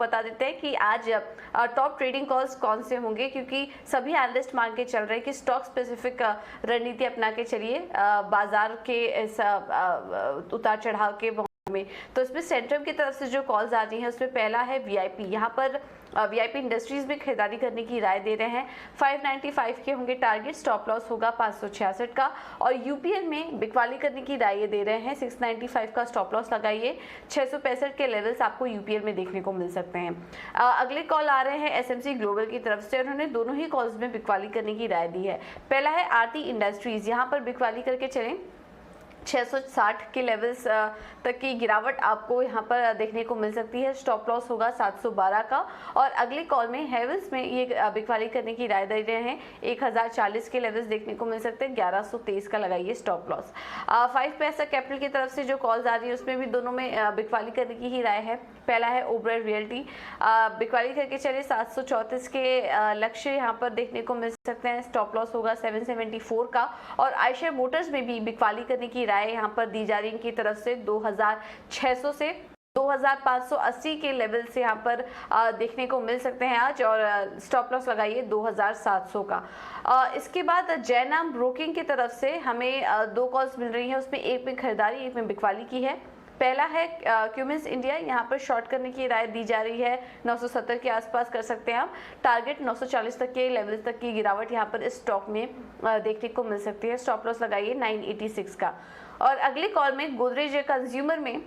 बता देते हैं कि आज टॉप ट्रेडिंग कॉल्स कौन से होंगे, क्योंकि सभी एनालिस्ट मान के चल रहे हैं कि स्टॉक स्पेसिफिक रणनीति अपना के चलिए बाजार के इस उतार चढ़ाव के में। तो इसमें सेंट्रम की तरफ से जो कॉल्स आ रही हैं उसमें पहला है वीआईपी। यहाँ पर वीआईपी इंडस्ट्रीज में खरीदारी करने की राय दे रहे हैं। 595 के होंगे टारगेट, स्टॉप लॉस होगा 566 का। और यूपीएल में बिकवाली करने की राय दे रहे हैं, 695 का स्टॉप लॉस लगाइए। 665 के लेवल्स आपको यूपीएल में देखने को मिल सकते हैं। अगले कॉल आ रहे हैं एसएमसी ग्लोबल की तरफ से। उन्होंने दोनों ही कॉल्स में बिकवाली करने की राय दी है। पहला है आरती इंडस्ट्रीज, यहाँ पर बिकवाली करके चलें। 660 के लेवल्स तक की गिरावट आपको यहाँ पर देखने को मिल सकती है। स्टॉप लॉस होगा 712 का। और अगली कॉल में हेवल्स में ये बिकवाली करने की राय दे रहे हैं। 1040 के लेवल्स देखने को मिल सकते हैं। 1123 का लगाइए स्टॉप लॉस। 5 पैसा कैपिटल की तरफ से जो कॉल्स आ रही है उसमें भी दोनों में बिकवाली करने की ही राय है। पहला है ओबराय रियल्टी, बिकवाली करके चले 734 के लक्ष्य यहाँ पर देखने को मिल सकते हैं। स्टॉप लॉस होगा 774 का। और आयशर मोटर्स में भी बिकवाली करने की राय यहाँ पर दी जा रही है इनकी तरफ से। 2600 से 2580 के लेवल से यहाँ पर देखने को मिल सकते हैं आज। और स्टॉप लॉस लगाइए 2700 का। इसके बाद जयनाम ब्रोकिंग की तरफ से हमें 2 कॉल्स मिल रही हैं, उसमें एक में खरीदारी एक में बिकवाली की है। पहला है क्यूमिंस इंडिया, यहाँ पर शॉर्ट करने की राय दी जा रही है। 970 के आसपास कर सकते हैं आप। टारगेट 940 तक के लेवल तक की गिरावट यहाँ पर इस स्टॉक में देखने को मिल सकती है। स्टॉप लॉस लगाइए 986 का। और अगले कॉल में गोदरेज कंज्यूमर में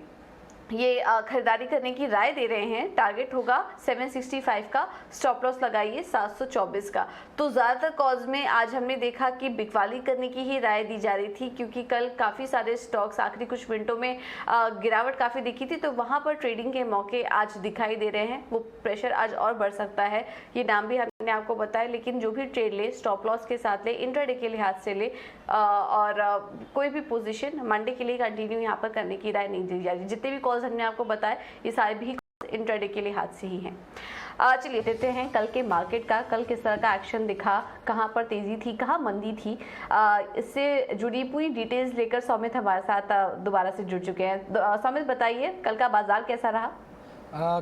ये खरीदारी करने की राय दे रहे हैं। टारगेट होगा 765 का। स्टॉप लॉस लगाइए 724 का। तो ज़्यादातर कॉल्स में आज हमने देखा कि बिकवाली करने की ही राय दी जा रही थी, क्योंकि कल काफ़ी सारे स्टॉक्स आखिरी कुछ मिनटों में गिरावट काफ़ी दिखी थी, तो वहाँ पर ट्रेडिंग के मौके आज दिखाई दे रहे हैं। वो प्रेशर आज और बढ़ सकता है, ये नाम भी हमने आपको बताया। लेकिन जो भी ट्रेड ले स्टॉप लॉस के साथ ले, इंट्राडे के लिहाज से ले, और कोई भी पोजीशन मंडे के लिए कंटिन्यू यहाँ पर करने की राय नहीं दी जा रही। जितने भी कॉल्स हमने आपको बताया ये सारे भी इंट्राडे के लिहाज से ही हैं। चलिए देखते हैं कल के मार्केट का, कल किस तरह का एक्शन दिखा, कहाँ पर तेजी थी, कहाँ मंदी थी। इससे जुड़ी पूरी डिटेल्स लेकर सौमित हमारे साथ दोबारा से जुड़ चुके हैं। सौमित बताइए कल का बाजार कैसा रहा?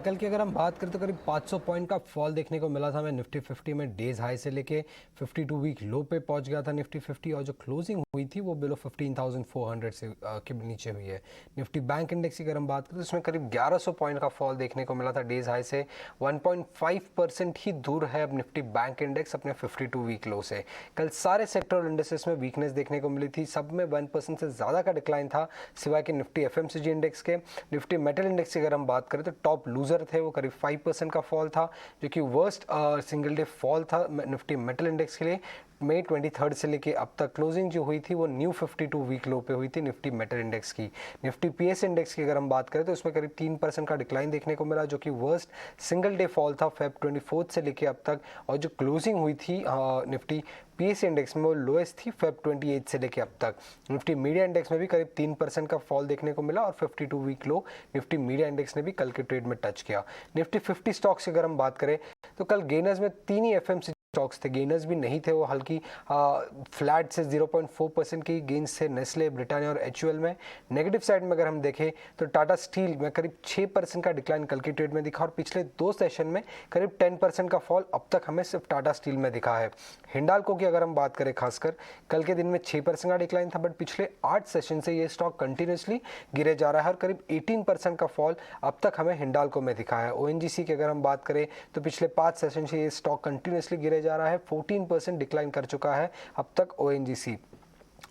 कल की अगर हम बात करें तो करीब 500 पॉइंट का फॉल देखने को मिला था हमें निफ्टी 50 में। डेज हाई से लेके 52 वीक लो पे पहुंच गया था निफ्टी 50, और जो क्लोजिंग हुई थी वो बिलो 15,400 से के नीचे हुई है। निफ्टी बैंक इंडेक्स की अगर हम बात करें तो इसमें करीब 1100 पॉइंट का फॉल देखने को मिला था डेज हाई से। 1.5% ही दूर है अब निफ्टी बैंक इंडेक्स अपने 52 वीक लो से। कल सारे सेक्टरल इंडेक्सेस में वीकनेस देखने को मिली थी, सब में 1% से ज़्यादा का डिक्लाइन था सिवाय कि निफ्टी FMCG इंडेक्स के। निफ्टी मेटल इंडेक्स की अगर हम बात करें तो टॉप लूजर थे, वो करीब 5% का फॉल था, जो कि वर्स्ट सिंगल डे फॉल था निफ्टी मेटल इंडेक्स के लिए। मई 23 से लेके अब तक क्लोजिंग जो हुई थी वो न्यू 52 वीक लो पे हुई थी निफ्टी मेटल इंडेक्स की। निफ्टी PS इंडेक्स की अगर हम बात करें तो उसमें करीब 3% का डिक्लाइन देखने को मिला, जो कि वर्स्ट सिंगल डे फॉल था फेब 24 से लेके अब तक। और जो क्लोजिंग हुई थी निफ्टी PS इंडेक्स में वो लोएस्ट थी फेब 28 से लेके अब तक। निफ्टी मीडिया इंडेक्स में भी करीब 3% का फॉल देखने को मिला, और 52 week low Nifty media index ने भी कल के ट्रेड में टच किया। निफ्टी 50 स्टॉक्स की अगर हम बात करें तो कल गेनर्स में 3 ही FMCG स्टॉक्स थे, गेनर्स भी नहीं थे, वो हल्की फ्लैट से 0.4% की गेन्स थे नेस्ले, ब्रिटानिया और HUL में। नेगेटिव साइड में अगर हम देखें तो टाटा स्टील में करीब 6% का डिक्लाइन कल की ट्रेड में दिखा, और पिछले 2 सेशन में करीब 10% का फॉल अब तक हमें सिर्फ टाटा स्टील में दिखा है। हिंडाल्को की अगर हम बात करें खासकर, कल के दिन में 6% का डिक्लाइन था, बट पिछले 8 सेशन से ये स्टॉक कंटिन्यूसली गिरे जा रहा है, और करीब 18% का फॉल अब तक हमें हिंडाल्को में दिखा है। ONGC की अगर हम बात करें तो पिछले 5 सेशन से ये स्टॉक कंटिन्यूसली गिरे जा रहा है, 14% डिक्लाइन कर चुका है अब तक ONGC।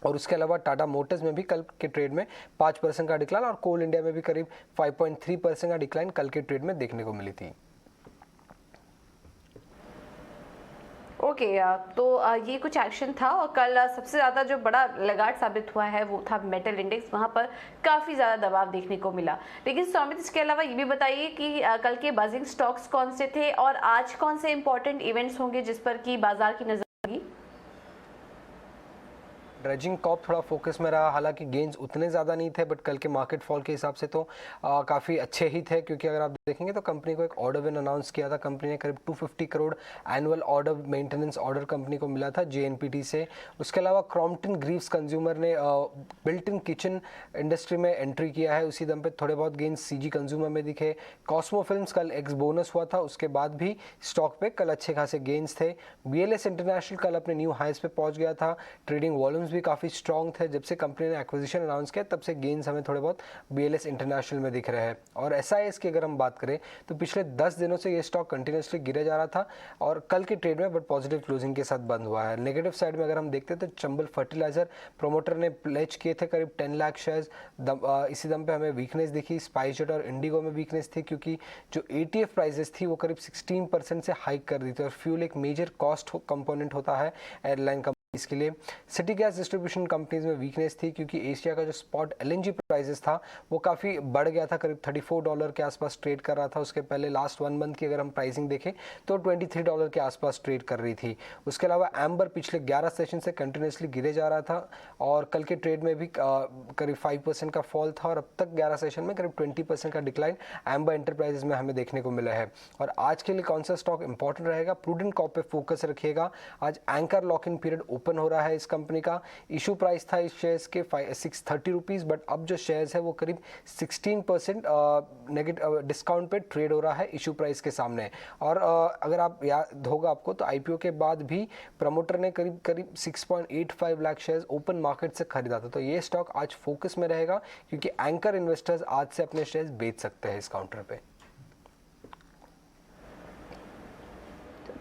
और उसके अलावा टाटा मोटर्स में भी कल के ट्रेड में 5% का डिक्लाइन, और कोल इंडिया में भी करीब 5.3% का डिक्लाइन कल के ट्रेड में देखने को मिली थी। ओके, तो ये कुछ एक्शन था। और कल सबसे ज़्यादा जो बड़ा लगाट साबित हुआ है वो था मेटल इंडेक्स, वहाँ पर काफ़ी ज़्यादा दबाव देखने को मिला। लेकिन सौमित इसके अलावा ये भी बताइए कि कल के बाजिंग स्टॉक्स कौन से थे, और आज कौन से इंपॉर्टेंट इवेंट्स होंगे जिस पर कि बाजार की नज़र होगी? ड्रेजिंग कॉर्प थोड़ा फोकस में रहा, हालांकि गेन्स उतने ज़्यादा नहीं थे, बट कल के मार्केट फॉल के हिसाब से तो काफ़ी अच्छे ही थे, क्योंकि अगर आप देखेंगे तो कंपनी को एक ऑर्डर विन अनाउंस किया था। कंपनी ने करीब 250 crore annual order, maintenance order company को मिला था JNPT से। उसके अलावा क्रॉम्पटन ग्रीव्स कंज्यूमर ने बिल्ट इन किचन इंडस्ट्री में एंट्री किया है, उसी दम पे थोड़े बहुत गेन्स CG कंज्यूमर में दिखे। कॉस्मो फिल्म्स कल एक्स बोनस हुआ था, उसके बाद भी स्टॉक पे कल अच्छे खासे गेन्स थे। BLS इंटरनेशनल कल अपने न्यू हाइस पे पहुंच गया था। ट्रेडिंग वॉल्यूम्स भी काफ़ी स्ट्रॉन्ग थे। जब से कंपनी ने एक्विजिशन अनाउंस किया तब से गेन्स हमें थोड़े बहुत BLS इंटरनेशनल में दिख रहे हैं। और SIS की अगर हम बात करें तो पिछले 10 दिनों से ये स्टॉक कंटिन्यूसली गिरे जा रहा था और कल के ट्रेड में बट पॉजिटिव क्लोजिंग के साथ बंद हुआ है। नेगेटिव साइड में अगर हम देखते हैं तो चंबल फर्टिलाइजर प्रोमोटर ने प्लेज किए थे करीब 10 लाख शेयर्स। इसी दम पे हमें वीकनेस दिखी। स्पाइसजेट और इंडिगो में वीकनेस थी, क्योंकि जो ETF प्राइसेस थी वो करीब 16% से हाइक कर दी थी, और फ्यूल एक मेजर कॉस्ट कंपोनेंट होता है एयरलाइन इसके लिए। सिटी गैस डिस्ट्रीब्यूशन कंपनीज में वीकनेस थी, क्योंकि एशिया का जो स्पॉट LNG प्राइसेस था वो काफ़ी बढ़ गया था, करीब $34 के आसपास ट्रेड कर रहा था। उसके पहले लास्ट 1 मंथ की अगर हम प्राइसिंग देखें तो $23 के आसपास ट्रेड कर रही थी। उसके अलावा एम्बर पिछले 11 सेशन से कंटिन्यूसली गिरे जा रहा था, और कल के ट्रेड में भी करीब 5% का फॉल था, और अब तक 11 सेशन में करीब 20% का डिक्लाइन एम्बर एंटरप्राइजेज में हमें देखने को मिला है। और आज के लिए कौन सा स्टॉक इंपॉर्टेंट रहेगा? प्रूडेंट कॉर्प पे फोकस रखिएगा। आज anchor lock in period open हो रहा है इस कंपनी का। इशू प्राइस था इस शेयर्स के 630 रुपीज़, बट अब जो शेयर्स है वो करीब 16% नेगेटिव डिस्काउंट पे ट्रेड हो रहा है इशू प्राइस के सामने। और अगर आप याद होगा आपको तो IPO के बाद भी प्रमोटर ने करीब 6.85 लाख शेयर्स ओपन मार्केट से खरीदा था। तो ये स्टॉक आज फोकस में रहेगा, क्योंकि एंकर इन्वेस्टर्स आज से अपने शेयर्स बेच सकते हैं इस काउंटर पे।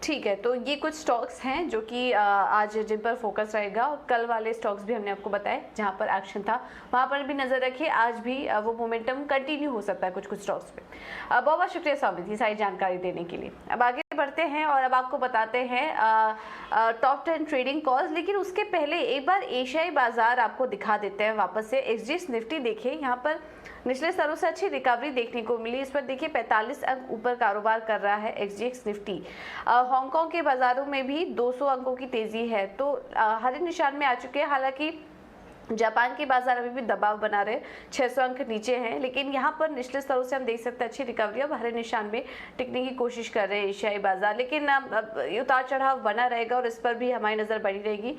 ठीक है, तो ये कुछ स्टॉक्स हैं जो कि आज जिन पर फोकस रहेगा, और कल वाले स्टॉक्स भी हमने आपको बताए जहां पर एक्शन था वहां पर भी नजर रखिए। आज भी वो मोमेंटम कंटिन्यू हो सकता है कुछ कुछ स्टॉक्स पे। बहुत बहुत शुक्रिया स्वामी जी सारी जानकारी देने के लिए। अब आगे बढ़ते हैं और अब आपको बताते हैं टॉप 10 ट्रेडिंग कॉल्स। लेकिन उसके पहले एक बार एशियाई बाजार आपको दिखा देते हैं वापस से। SGX निफ्टी देखिए, यहाँ पर निचले स्तरों से अच्छी रिकवरी देखने को मिली। इस पर देखिए 45 अंक ऊपर कारोबार कर रहा है SGX निफ्टी। हांगकांग के बाजारों में भी 200 अंकों की तेजी है, तो हरे निशान में आ चुके हैं। हालांकि जापान के बाजार अभी भी दबाव बना रहे, 600 अंक नीचे हैं, लेकिन यहाँ पर निचले स्तरों से हम देख सकते हैं अच्छी रिकवरी। अब हरे निशान में टिकने की कोशिश कर रहे हैं एशियाई बाजार, लेकिन उतार चढ़ाव बना रहेगा और इस पर भी हमारी नजर बनी रहेगी।